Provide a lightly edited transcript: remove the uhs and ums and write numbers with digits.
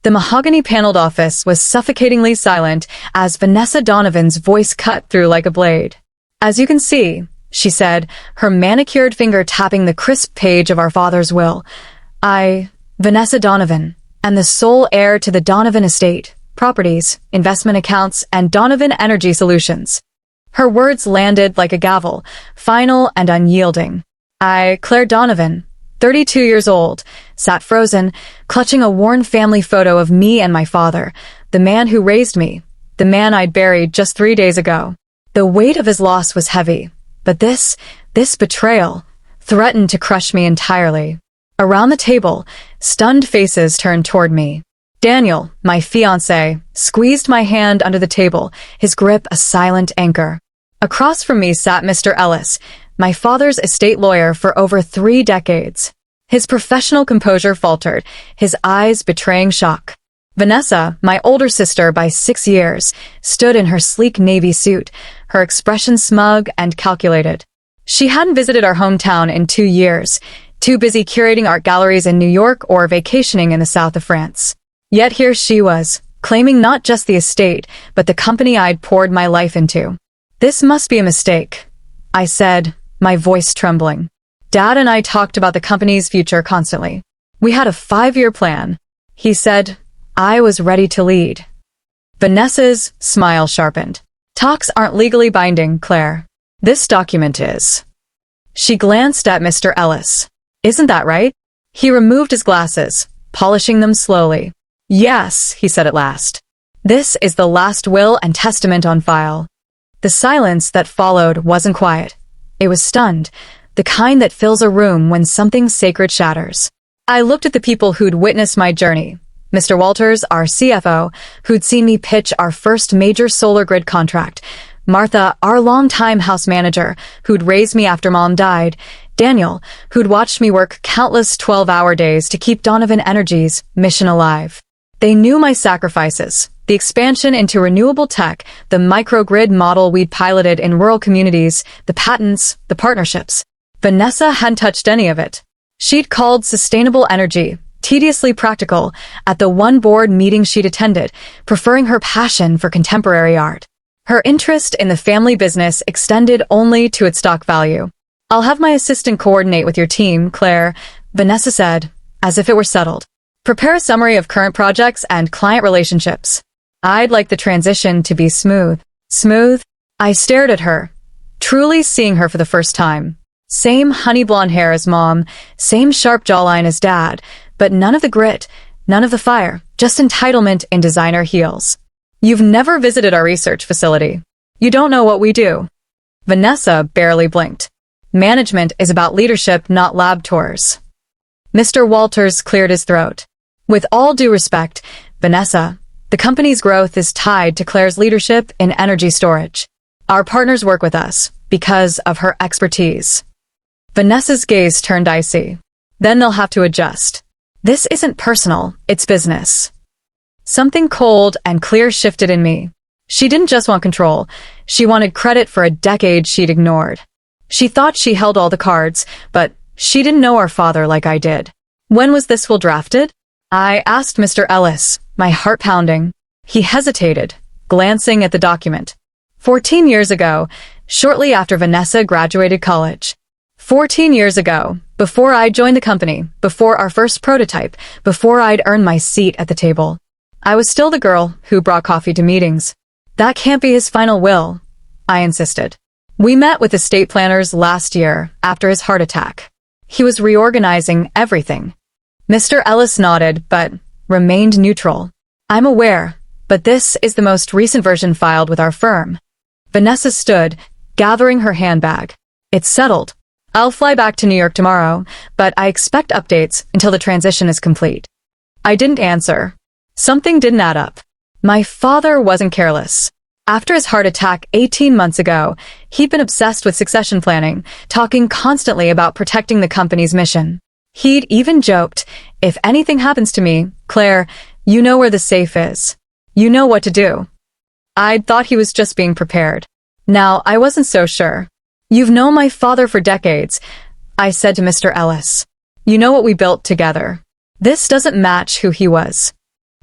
The mahogany-paneled office was suffocatingly silent as Vanessa Donovan's voice cut through like a blade. "As you can see," she said, her manicured finger tapping the crisp page of our father's will, "I, Vanessa Donovan, am the sole heir to the Donovan estate, properties, investment accounts, and Donovan Energy Solutions." Her words landed like a gavel, final and unyielding. I, Claire Donovan, 32 years old, sat frozen, clutching a worn family photo of me and my father, the man who raised me, the man I'd buried just 3 days ago. The weight of his loss was heavy, but this betrayal, threatened to crush me entirely. Around the table, stunned faces turned toward me. Daniel, my fiancé, squeezed my hand under the table, his grip a silent anchor. Across from me sat Mr. Ellis, my father's estate lawyer for over 3 decades. His professional composure faltered, his eyes betraying shock. Vanessa, my older sister by 6 years, stood in her sleek navy suit, her expression smug and calculated. She hadn't visited our hometown in 2 years, too busy curating art galleries in New York or vacationing in the south of France. Yet here she was, claiming not just the estate, but the company I'd poured my life into. "This must be a mistake," I said, my voice trembling. "Dad and I talked about the company's future constantly. We had a 5-year plan." He said, I was ready to lead. Vanessa's smile sharpened. "Talks aren't legally binding, Claire. This document is." She glanced at Mr. Ellis. "Isn't that right?" He removed his glasses, polishing them slowly. "Yes," he said at last. "This is the last will and testament on file." The silence that followed wasn't quiet. It was stunned, the kind that fills a room when something sacred shatters. I looked at the people who'd witnessed my journey. Mr. Walters, our CFO, who'd seen me pitch our first major solar grid contract. Martha, our longtime house manager, who'd raised me after Mom died. Daniel, who'd watched me work countless 12-hour days to keep Donovan Energy's mission alive. They knew my sacrifices, the expansion into renewable tech, the microgrid model we'd piloted in rural communities, the patents, the partnerships. Vanessa hadn't touched any of it. She'd called sustainable energy tediously practical at the one board meeting she'd attended, preferring her passion for contemporary art. Her interest in the family business extended only to its stock value. "I'll have my assistant coordinate with your team, Claire," Vanessa said, as if it were settled. "Prepare a summary of current projects and client relationships. I'd like the transition to be smooth." Smooth? I stared at her, truly seeing her for the first time. Same honey blonde hair as Mom, same sharp jawline as Dad, but none of the grit, none of the fire, just entitlement in designer heels. "You've never visited our research facility. You don't know what we do." Vanessa barely blinked. "Management is about leadership, not lab tours." Mr. Walters cleared his throat. "With all due respect, Vanessa, the company's growth is tied to Claire's leadership in energy storage. Our partners work with us because of her expertise." Vanessa's gaze turned icy. "Then they'll have to adjust. This isn't personal, it's business." Something cold and clear shifted in me. She didn't just want control. She wanted credit for a decade she'd ignored. She thought she held all the cards, but she didn't know our father like I did. "When was this will drafted?" I asked Mr. Ellis, my heart pounding. He hesitated, glancing at the document. 14 years ago, shortly after Vanessa graduated college. 14 years ago, before I joined the company, before our first prototype, before I'd earned my seat at the table. I was still the girl who brought coffee to meetings. "That can't be his final will," I insisted. "We met with estate planners last year after his heart attack. He was reorganizing everything." Mr. Ellis nodded, but remained neutral. "I'm aware, but this is the most recent version filed with our firm." Vanessa stood, gathering her handbag. "It's settled. I'll fly back to New York tomorrow, but I expect updates until the transition is complete." I didn't answer. Something didn't add up. My father wasn't careless. After his heart attack 18 months ago, he'd been obsessed with succession planning, talking constantly about protecting the company's mission. He'd even joked, "If anything happens to me, Claire, you know where the safe is. You know what to do." I'd thought he was just being prepared. Now, I wasn't so sure. "You've known my father for decades," I said to Mr. Ellis. "You know what we built together. This doesn't match who he was."